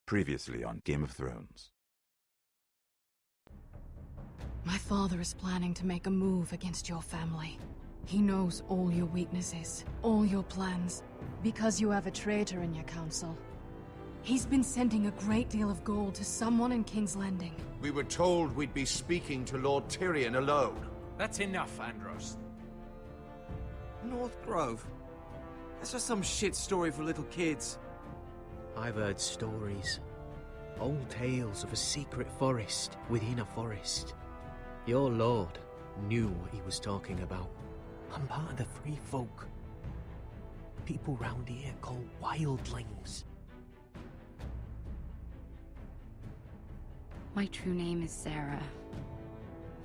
Previously on Game of Thrones. My father is planning to make a move against your family. He knows all your weaknesses, all your plans, because you have a traitor in your council. He's been sending a great deal of gold to someone in King's Landing. We were told we'd be speaking to Lord Tyrion alone. That's enough, Andros. North Grove? That's just some shit story for little kids. I've heard stories. Old tales of a secret forest within a forest. Your lord knew what he was talking about. I'm part of the free folk. People round here call wildlings. My true name is Sarah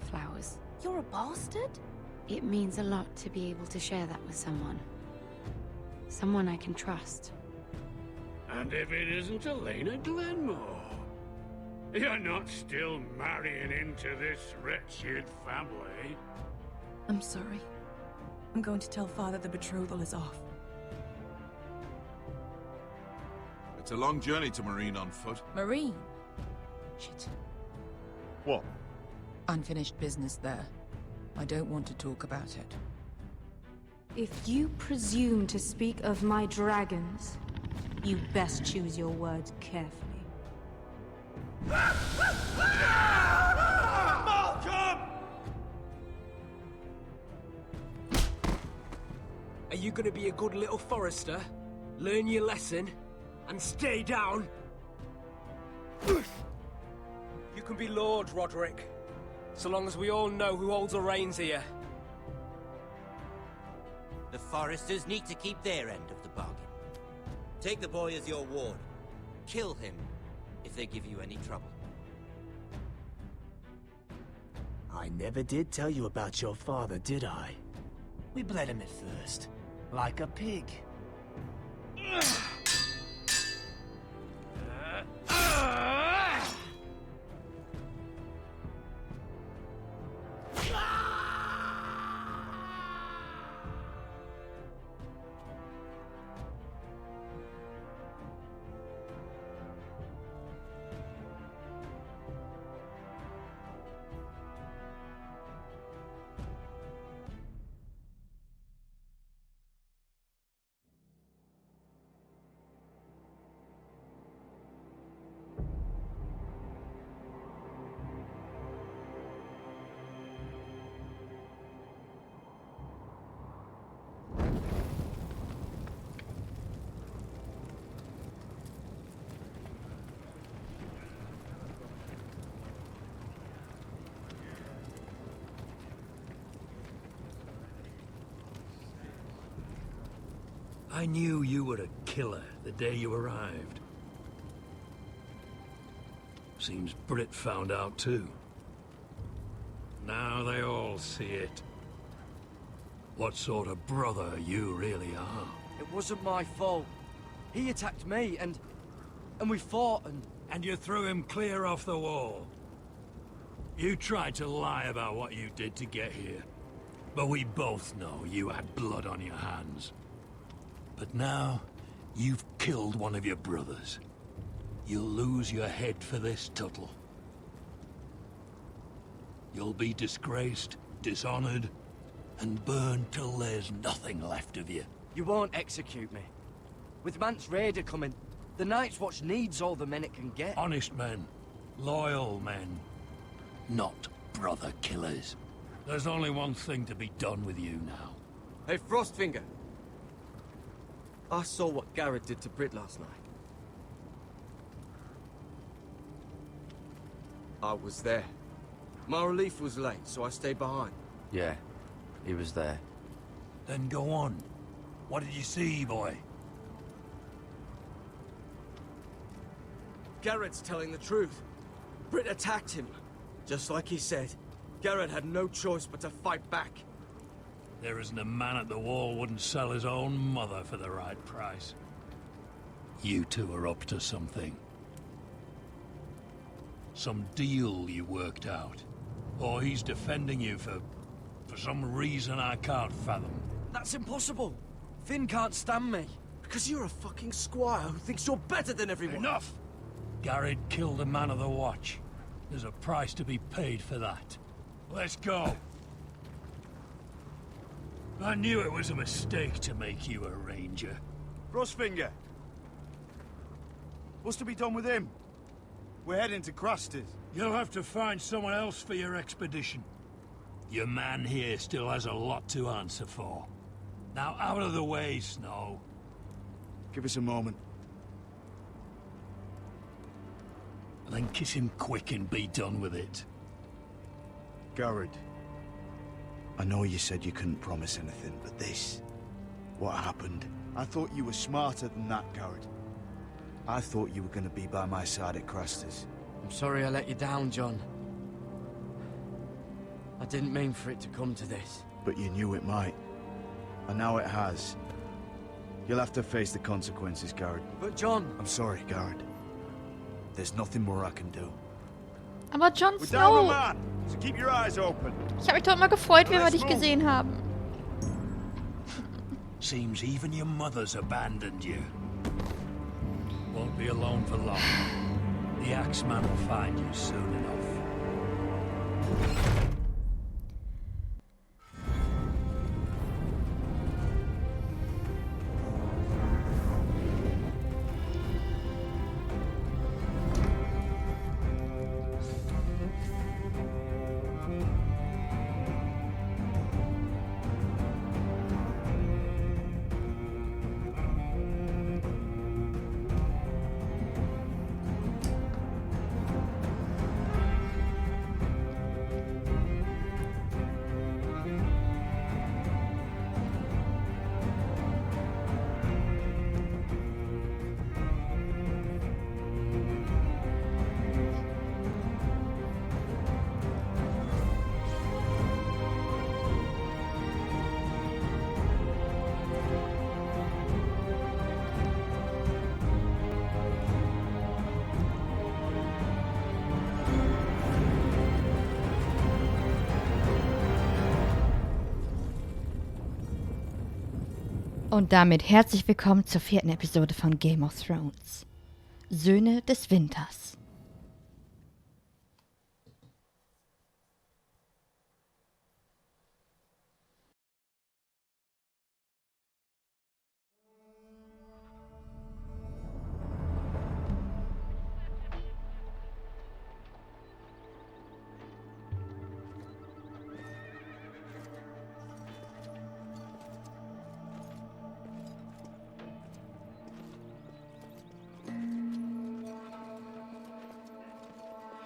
Flowers. You're a bastard? It means a lot to be able to share that with someone. Someone I can trust. And if it isn't Elena Glenmore, you're not still marrying into this wretched family. I'm sorry. I'm going to tell Father the betrothal is off. It's a long journey to Marine on foot. Marine? Shit. What? Unfinished business there. I don't want to talk about it. If you presume to speak of my dragons, you best choose your words carefully. Malcolm! Are you gonna be a good little forester? Learn your lesson? And stay down? You can be Lord, Roderick. So long as we all know who holds the reins here. The Foresters need to keep their end of the bargain. Take the boy as your ward. Kill him if they give you any trouble. I never did tell you about your father, did I? We bled him at first, like a pig. I knew you were a killer the day you arrived. Seems Britt found out too. Now they all see it. What sort of brother you really are. It wasn't my fault. He attacked me, and we fought, And you threw him clear off the wall. You tried to lie about what you did to get here. But we both know you had blood on your hands. But now, you've killed one of your brothers. You'll lose your head for this, Tuttle. You'll be disgraced, dishonored, and burned till there's nothing left of you. You won't execute me. With Mance Raider coming, the Night's Watch needs all the men it can get. Honest men. Loyal men. Not brother killers. There's only one thing to be done with you now. Hey, Frostfinger. I saw what Garrett did to Britt last night. I was there. My relief was late, so I stayed behind. Yeah, he was there. Then go on. What did you see, boy? Garrett's telling the truth. Britt attacked him. Just like he said. Garrett had no choice but to fight back. There isn't a man at the wall wouldn't sell his own mother for the right price. You two are up to something. Some deal you worked out. Or he's defending you for some reason I can't fathom. That's impossible. Finn can't stand me. Because you're a fucking squire who thinks you're better than everyone. Enough! Garrett killed a man of the Watch. There's a price to be paid for that. Let's go. I knew it was a mistake to make you a ranger. Frostfinger. What's to be done with him? We're heading to Craster's. You'll have to find someone else for your expedition. Your man here still has a lot to answer for. Now out of the way, Snow. Give us a moment. Then kiss him quick and be done with it. Garrett. I know you said you couldn't promise anything, but this... what happened? I thought you were smarter than that, Garrett. I thought you were going to be by my side at Craster's. I'm sorry I let you down, John. I didn't mean for it to come to this. But you knew it might. And now it has. You'll have to face the consequences, Garrett. But John... I'm sorry, Garrett. There's nothing more I can do. Aber Jon We're Snow... down a man, so keep your eyes open. Ich habe mich doch immer gefreut, wenn wir dich gesehen haben. Seems even your mother's abandoned you. Won't be alone for long. The Axeman will find you soon enough. Und damit herzlich willkommen zur 4. Episode von Game of Thrones. Söhne des Winters.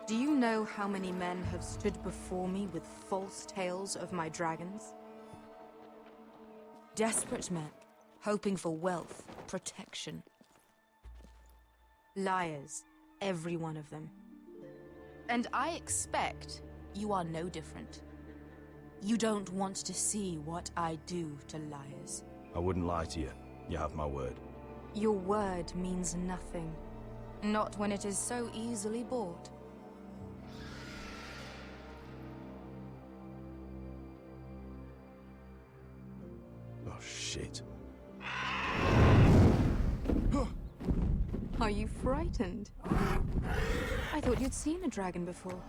Do you know how many men have stood before me with false tales of my dragons? Desperate men, hoping for wealth, protection. Liars, every one of them. And I expect you are no different. You don't want to see what I do to liars. I wouldn't lie to you. You have my word. Your word means nothing. Not when it is so easily bought. Oh, shit. Are you frightened? I thought you'd seen a dragon before.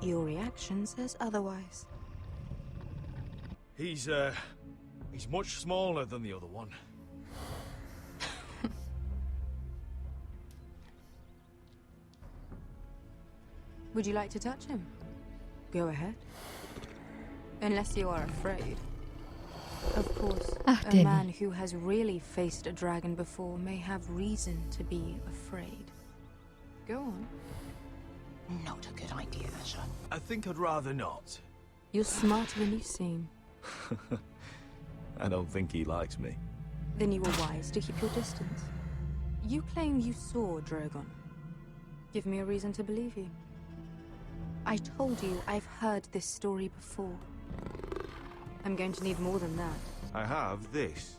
Your reaction says otherwise. He's much smaller than the other one. Would you like to touch him? Go ahead. Unless you are afraid. Of course, a man who has really faced a dragon before may have reason to be afraid. Go on. Not a good idea, sir. I think I'd rather not. You're smarter than you seem. I don't think he likes me. Then you were wise to keep your distance. You claim you saw Drogon. Give me a reason to believe you. I told you I've heard this story before. I'm going to need more than that. I have this.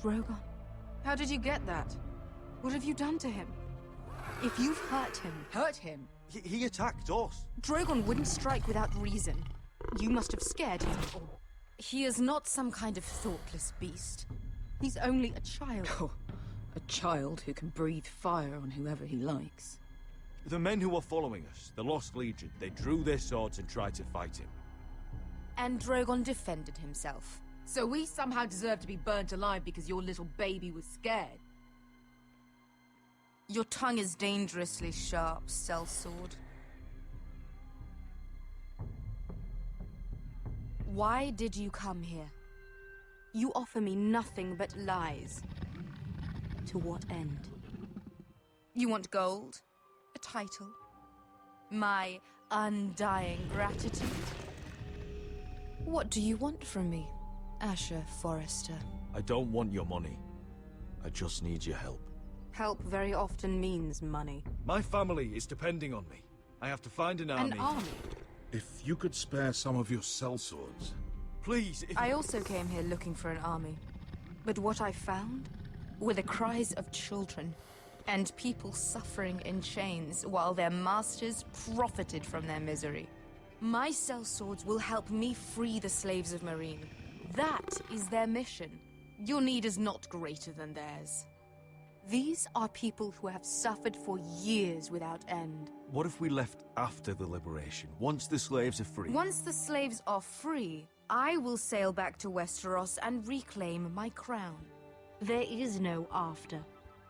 Drogon, how did you get that? What have you done to him? If you've hurt him. He attacked us. Drogon wouldn't strike without reason. You must have scared him. He is not some kind of thoughtless beast. He's only a child. Oh, a child who can breathe fire on whoever he likes. The men who were following us, the Lost Legion, they drew their swords and tried to fight him. And Drogon defended himself. So we somehow deserve to be burnt alive because your little baby was scared? Your tongue is dangerously sharp, sellsword. Why did you come here? You offer me nothing but lies. To what end? You want gold? A title? My undying gratitude? What do you want from me, Asher Forrester? I don't want your money. I just need your help. Help very often means money. My family is depending on me. I have to find an army. An army? If you could spare some of your sellswords. Please, I also came here looking for an army. But what I found were the cries of children and people suffering in chains while their masters profited from their misery. My sellswords will help me free the slaves of Meereen. That is their mission. Your need is not greater than theirs. These are people who have suffered for years without end. What if we left after the liberation, once the slaves are free? Once the slaves are free, I will sail back to Westeros and reclaim my crown. There is no after.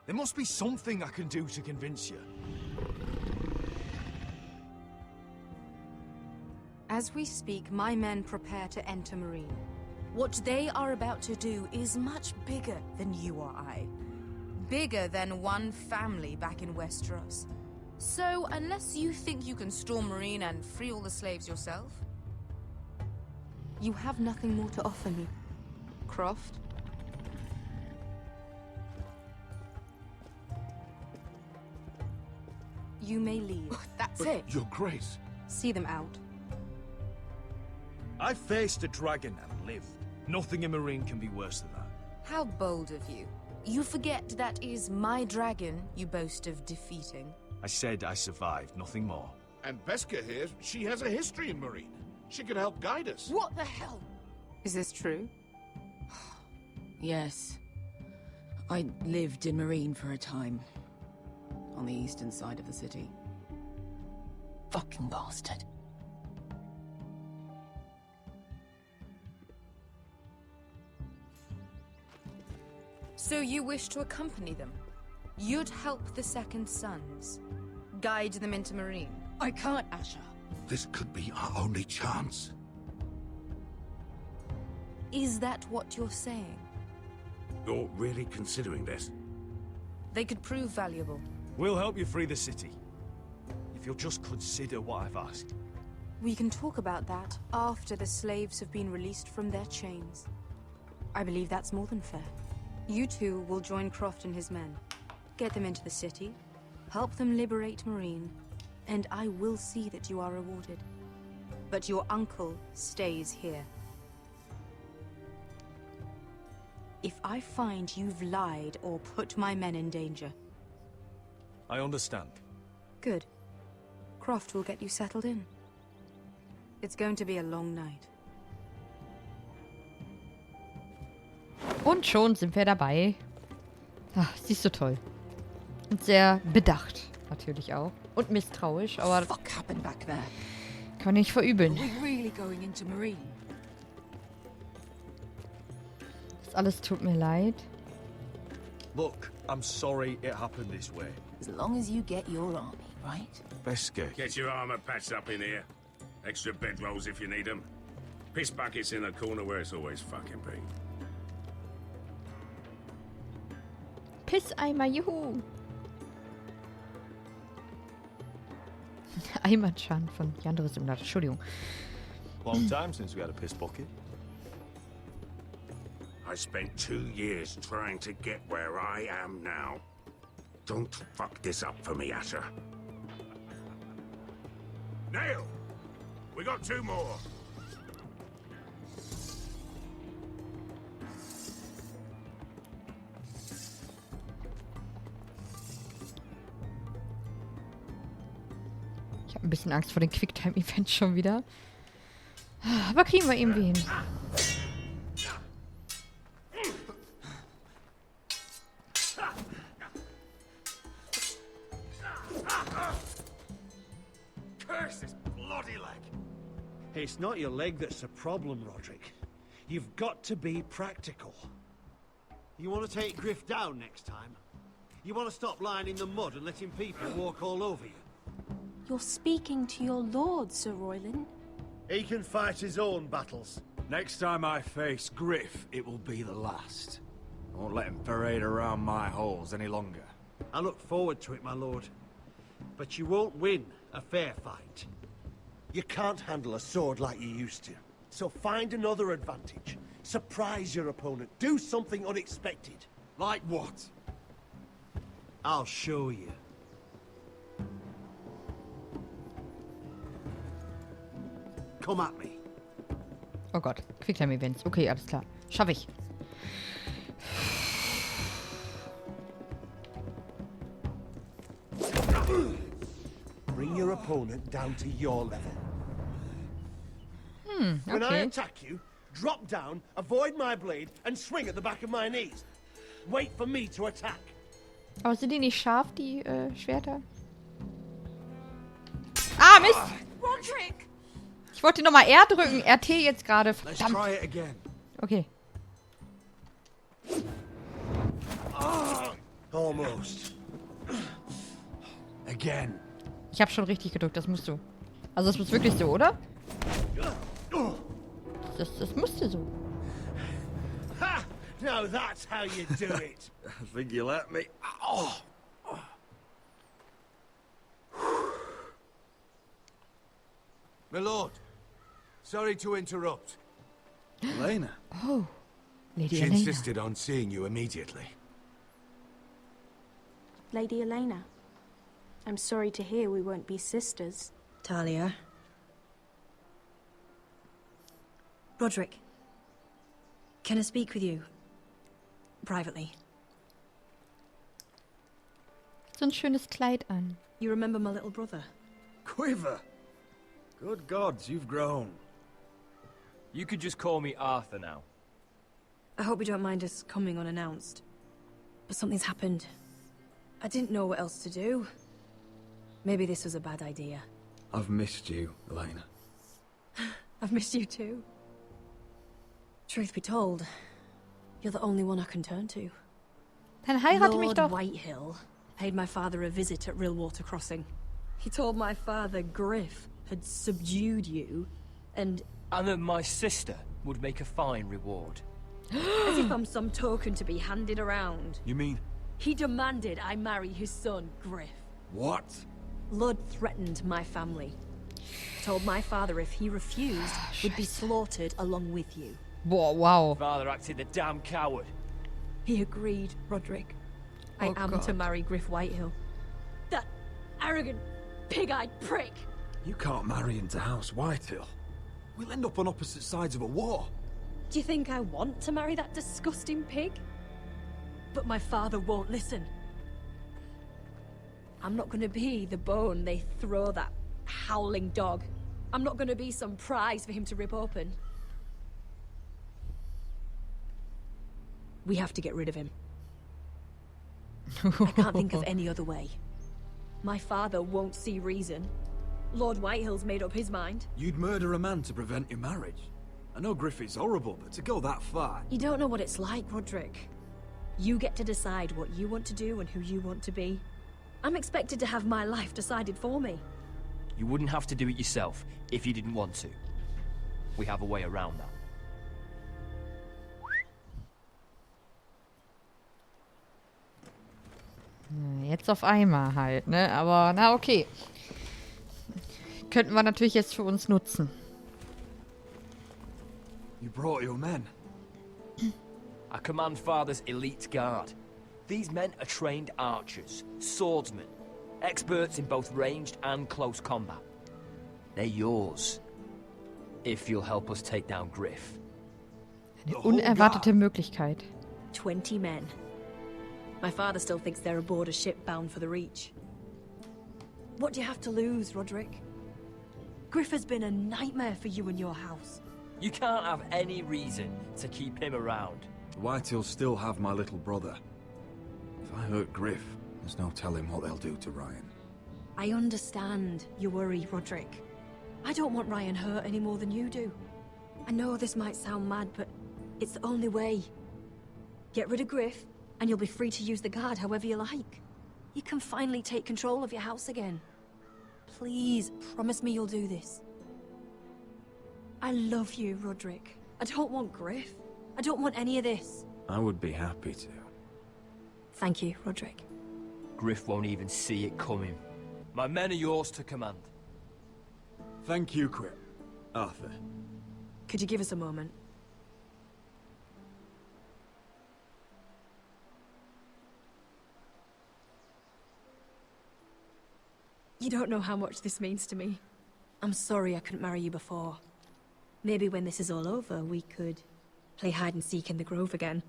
There must be something I can do to convince you. As we speak, my men prepare to enter Meereen. What they are about to do is much bigger than you or I. Bigger than one family back in Westeros. So, unless you think you can storm Meereen and free all the slaves yourself, you have nothing more to offer me, Croft. You may leave. That's But it. Your Grace. See them out. I faced a dragon and lived. Nothing in Meereen can be worse than that. How bold of you. You forget that is my dragon you boast of defeating. I said I survived, nothing more. And Beskha here, she has a history in Meereen. She could help guide us. What the hell? Is this true? Yes. I lived in Meereen for a time. On the eastern side of the city. Fucking bastard. So you wish to accompany them? You'd help the Second Sons? Guide them into Meereen? I can't, Asher. This could be our only chance. Is that what you're saying? You're really considering this? They could prove valuable. We'll help you free the city. If you'll just consider what I've asked. We can talk about that after the slaves have been released from their chains. I believe that's more than fair. You two will join Croft and his men. Get them into the city, help them liberate Meereen, and I will see that you are rewarded. But your uncle stays here. If I find you've lied or put my men in danger... I understand. Good. Croft will get you settled in. It's going to be a long night. Und schon sind wir dabei. Ach, sie ist so toll. Und sehr bedacht, natürlich auch. Und misstrauisch, aber Fuck happened back there? kann ich nicht verübeln. Are we really going into Meereen? Das alles tut mir leid. Look, I'm sorry it happened this way. As long as you get your army, right? Beskha. Get your armor patched up in here. Extra bedrolls if you need them. Piss buckets in the corner where it's always fucking been. Pisseimer, juhu! Eimerchan von Jandro Simulator, Entschuldigung. Long time since we had a piss bucket. I spent 2 years trying to get where I am now. Don't fuck this up for me, Asher. Nail! We got 2 more. Ich habe ein bisschen Angst vor den Quicktime-Events schon wieder. Aber kriegen wir irgendwie hin. It's not your leg that's a problem, Roderick. You've got to be practical. You want to take Griff down next time? You want to stop lying in the mud and letting people walk all over you? You're speaking to your lord, Sir Royland. He can fight his own battles. Next time I face Griff, it will be the last. I won't let him parade around my halls any longer. I look forward to it, my lord. But you won't win a fair fight. You can't handle a sword like you used to. So find another advantage. Surprise your opponent. Do something unexpected. Like what? I'll show you. Come at me. Oh Gott, Quicktime-Events. Okay, alles klar. Schaffe ich. Bring your opponent down to your level. Okay. When I attack you, drop down, avoid my blade, and swing at the back of my knees. Wait for me to attack. Aber sind die nicht scharf, die Schwerter? Ah, Mist! Roderick! Ich wollte nochmal R drücken. RT jetzt gerade. Verdammt. Okay. Almost. Again. Ich habe schon richtig gedrückt, das musst du. Also das muss wirklich so, oder? Das musste so. Ha! Now that's how you do it. I think you let me. Oh. My lord, sorry to interrupt. Elena. Oh, Lady She Elena. insisted on seeing you immediately. Lady Elena, I'm sorry to hear we won't be sisters. Talia. Roderick. Can I speak with you? Privately. So ein schönes Kleid an. You remember my little brother? Quiver. Good gods, you've grown. You could just call me Arthur now. I hope you don't mind us coming unannounced. But something's happened. I didn't know what else to do. Maybe this was a bad idea. I've missed you, Elena. I've missed you too. Truth be told, you're the only one I can turn to. Dann heirate mich Lord doch. Whitehill paid my father a visit at Rillwater Crossing. He told my father Griff had subdued you, and that my sister would make a fine reward. as if I'm some token to be handed around. You mean... He demanded I marry his son, Griff. What? Lord threatened my family. Told my father if he refused, would be slaughtered along with you. Boah, wow. Father acted the damn coward. He agreed, Roderick. I am to marry Griff Whitehill. That arrogant, pig-eyed prick! You can't marry into House Whitehill. We'll end up on opposite sides of a war. Do you think I want to marry that disgusting pig? But my father won't listen. I'm not gonna be the bone they throw that howling dog. I'm not gonna be some prize for him to rip open. We have to get rid of him. I can't think of any other way. My father won't see reason. Lord Whitehill's made up his mind. You'd murder a man to prevent your marriage. I know Griffith's horrible, but to go that far... You don't know what it's like, Roderick. You get to decide what you want to do and who you want to be. I'm expected to have my life decided for me. You wouldn't have to do it yourself if you didn't want to. We have a way around that. Jetzt auf einmal halt, ne? Aber na okay. Könnten wir natürlich jetzt für uns nutzen. You brought your men. I command Father's elite guard. These men are trained archers, swordsmen, experts in both ranged and close combat. They're yours. If you'll help us take down Griff. Eine unerwartete Möglichkeit. 20 men. My father still thinks they're aboard a ship bound for the Reach. What do you have to lose, Roderick? Griff has been a nightmare for you and your house. You can't have any reason to keep him around. The Whitehills still have my little brother. If I hurt Griff, there's no telling what they'll do to Ryan. I understand your worry, Roderick. I don't want Ryan hurt any more than you do. I know this might sound mad, but it's the only way. Get rid of Griff, and you'll be free to use the guard however you like. You can finally take control of your house again. Please, promise me you'll do this. I love you, Roderick. I don't want Griff. I don't want any of this. I would be happy to. Thank you, Roderick. Griff won't even see it coming. My men are yours to command. Thank you, Quip. Arthur. Could you give us a moment? You don't know how much this means to me. I'm sorry I couldn't marry you before. Maybe when this is all over, we could play hide and seek in the grove again.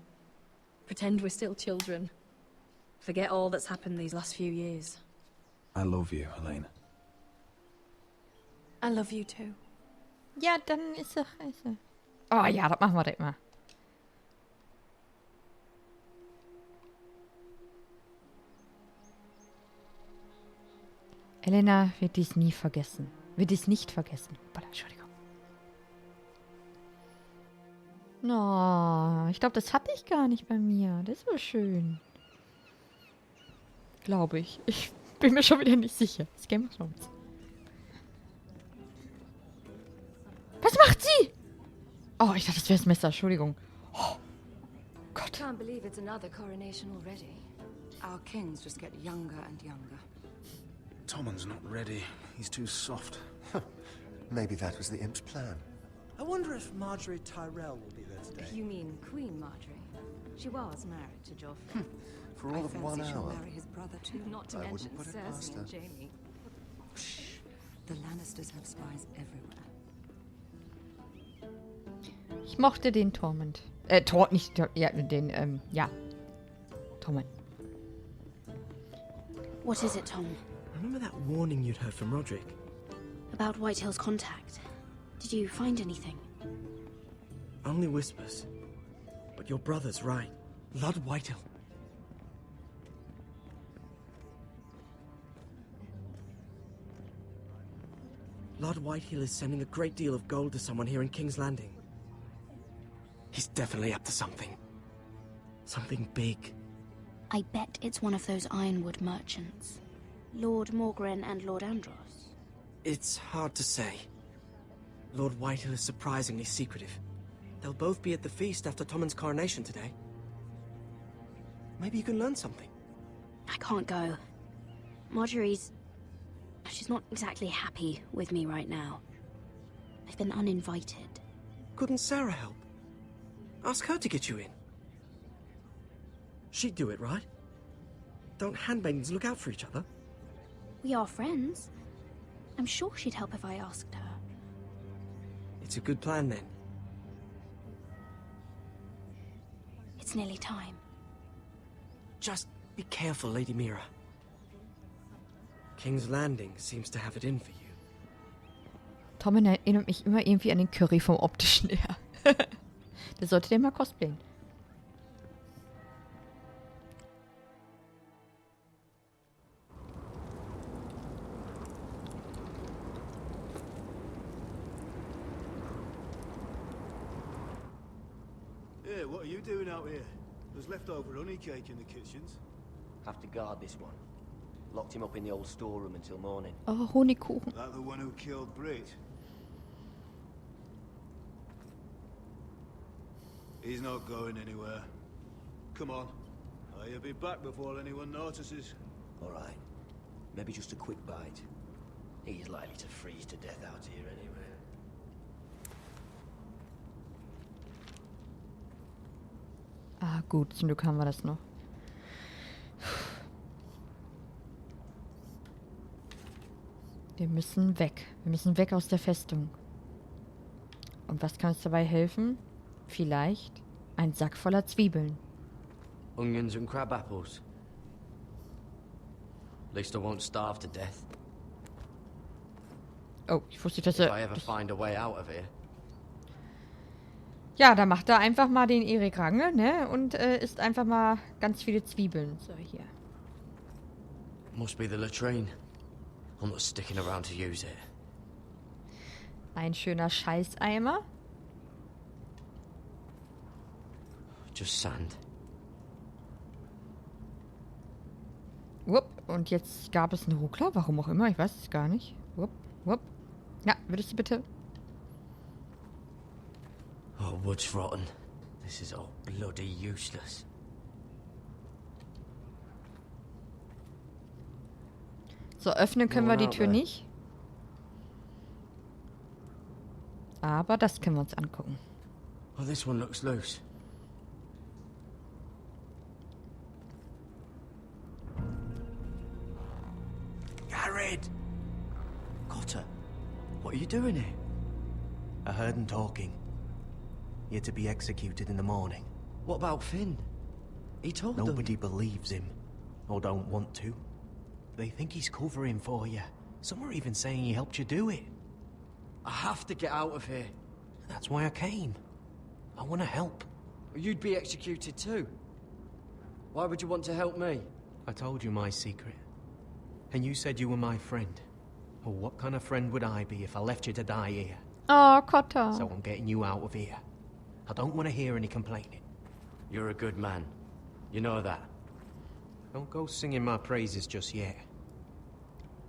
Pretend we're still children. Forget all that's happened these last few years. I love you, Helena. I love you too. Ja, dann ist er. Oh ja, das machen wir direkt mal. Elena wird dies nie vergessen. Wird dies nicht vergessen. Entschuldigung. No, ich glaube, das hatte ich gar nicht bei mir. Das war schön. Glaube ich. Ich bin mir schon wieder nicht sicher. Das Game of Thrones. Was macht sie? Oh, ich dachte, das wäre das Messer. Entschuldigung. Oh. Gott. Can't believe it's another coronation already. Our kings just get younger and younger. Tommen's not ready. He's too soft. Maybe that was the imp's plan. I wonder if Marjorie Tyrell will be there today. You mean Queen Marjorie? She was married to Joffrey. For all of 1 she'll hour. marry his brother too, not to I mention wouldn't put it past Cersei her. and Jaime. Shh. The Lannisters have spies everywhere. Ich mochte den Tormund. Ja, den, ja. Tormund. What is it, Tom? Remember that warning you'd heard from Roderick? About Whitehill's contact. Did you find anything? Only whispers. But your brother's right. Lord Whitehill. Lord Whitehill is sending a great deal of gold to someone here in King's Landing. He's definitely up to something. Something big. I bet it's one of those ironwood merchants. Lord Morgren and Lord Andros. It's hard to say. Lord Whitehill is surprisingly secretive. They'll both be at the feast after Tommen's coronation today. Maybe you can learn something. I can't go. She's not exactly happy with me right now. I've been uninvited. Couldn't Sarah help? Ask her to get you in. She'd do it, right? Don't handmaidens look out for each other? We are friends. I'm sure she'd help if I asked her. It's a good plan, then. It's nearly time. Just be careful, Lady Mira. King's Landing seems to have it in for you. Tommen erinnert mich immer irgendwie an den Curry vom Optischen her. Das sollte der mal cosplayen. Yeah, what are you doing out here? There's leftover honey cake in the kitchens. Have to guard this one. Locked him up in the old storeroom until morning. Oh, Honigkuchen. That the one who killed Brit? He's not going anywhere. Come on. I'll be back before anyone notices. All right. Maybe just a quick bite. He's likely to freeze to death out here anyway. Ah, gut. Zum Glück haben wir das noch. Wir müssen weg. Wir müssen weg aus der Festung. Und was kann uns dabei helfen? Vielleicht ein Sack voller Zwiebeln. Onions and crab apples. At least I won't starve to death. Oh, ich wusste, dass If I ever find a way out of here. Ja, da macht er einfach mal den Erik Range, ne? Und isst einfach mal ganz viele Zwiebeln. So, hier. Must be the latrine. I'm not sticking around to use it. Ein schöner Scheißeimer. Just sand. Wupp. Und jetzt gab es einen Ruckler. Warum auch immer. Ich weiß es gar nicht. Wupp. Wupp. Ja, würdest du bitte? Oh, wood's rotten. This is all bloody useless. So, öffnen können wir die Tür nicht. Aber das können wir uns angucken. Oh, this one looks loose. Garrett! Cotter, what are you doing here? I heard him talking. You're to be executed in the morning. What about Finn? He told them. Nobody believes him. Or don't want to. They think he's covering for you. Some are even saying he helped you do it. I have to get out of here. That's why I came. I want to help. You'd be executed too. Why would you want to help me? I told you my secret. And you said you were my friend. Well, what kind of friend would I be if I left you to die here? Oh, Cotter. So I'm getting you out of here. I don't want to hear any complaining. You're a good man. You know that. Don't go singing my praises just yet.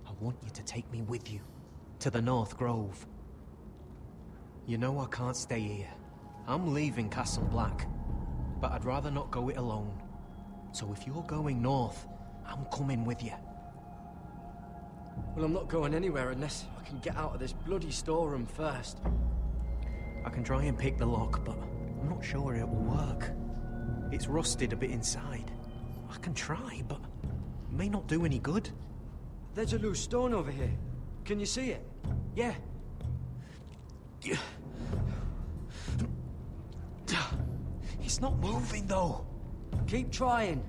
I want you to take me with you. To the North Grove. You know I can't stay here. I'm leaving Castle Black. But I'd rather not go it alone. So if you're going north, I'm coming with you. Well, I'm not going anywhere unless I can get out of this bloody storeroom first. I can try and pick the lock, but I'm not sure it will work. It's rusted a bit inside. I can try, but it may not do any good. There's a loose stone over here. Can you see it? Yeah. It's not moving, though. Keep trying.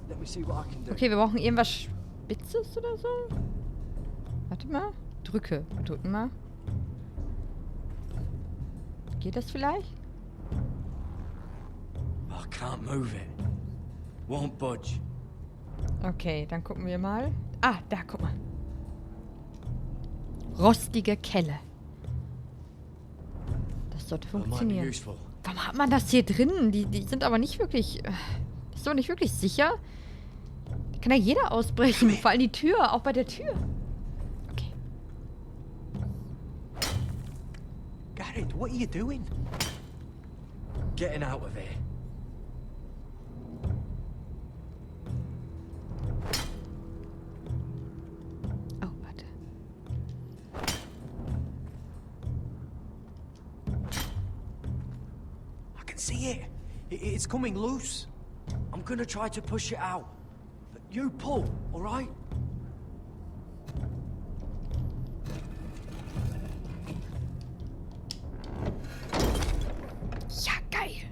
Let me see what I can do. Okay, wir brauchen irgendwas Spitzes oder so. Warte mal. Drücke. Drücken mal. Geht das vielleicht? I can't move it. Won't budge. Okay, dann gucken wir mal. Ah, da, guck mal. Rostige Kelle. Das sollte funktionieren. Warum hat man das hier drin? Die sind aber nicht wirklich... Das ist doch nicht wirklich sicher. Da kann ja jeder ausbrechen. Vor allem die Tür. Auch bei der Tür. Okay. Garrett, what are you doing? Getting out of here. See it? It's coming loose. I'm gonna try to push it out. But you pull, all right? Ja, geil.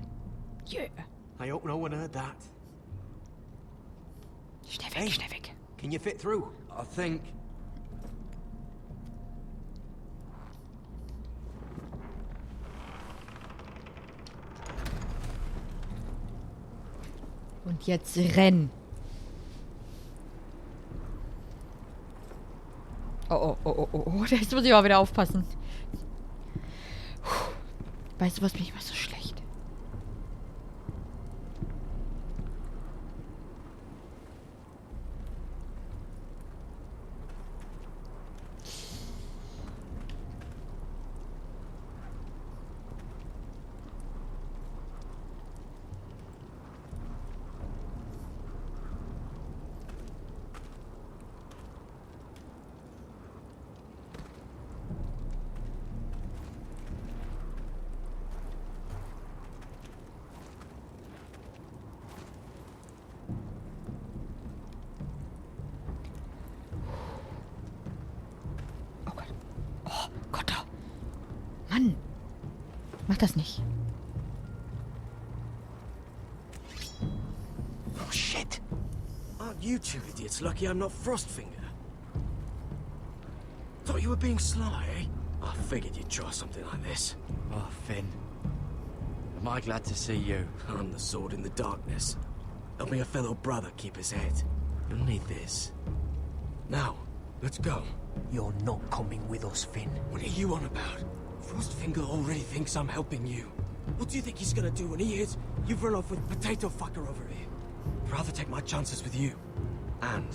Yeah. I hope no one heard that. Schnell weg, schnell weg. Can you fit through? I think. Und jetzt renn. Oh, jetzt muss ich auch wieder aufpassen. Weißt du, was mich immer so schlecht? Mann! Mach das nicht. Oh, shit! Aren't you two idiots lucky I'm not Frostfinger? Thought you were being sly, eh? I figured you'd try something like this. Oh, Finn. Am I glad to see you? I'm the sword in the darkness. Helping a fellow brother keep his head. You'll need this. Now, let's go. You're not coming with us, Finn. What are you on about? Frostfinger already thinks I'm helping you. What do you think he's gonna do when he hears you've run off with Potato Fucker over here? I'd rather take my chances with you. And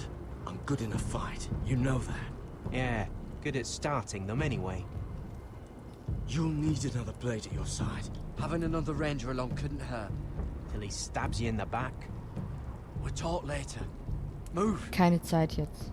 I'm good in a fight. You know that. Yeah, good at starting them anyway. You'll need another blade at your side. Having another ranger along couldn't hurt. Till he stabs you in the back. We'll talk later. Move. Keine Zeit jetzt.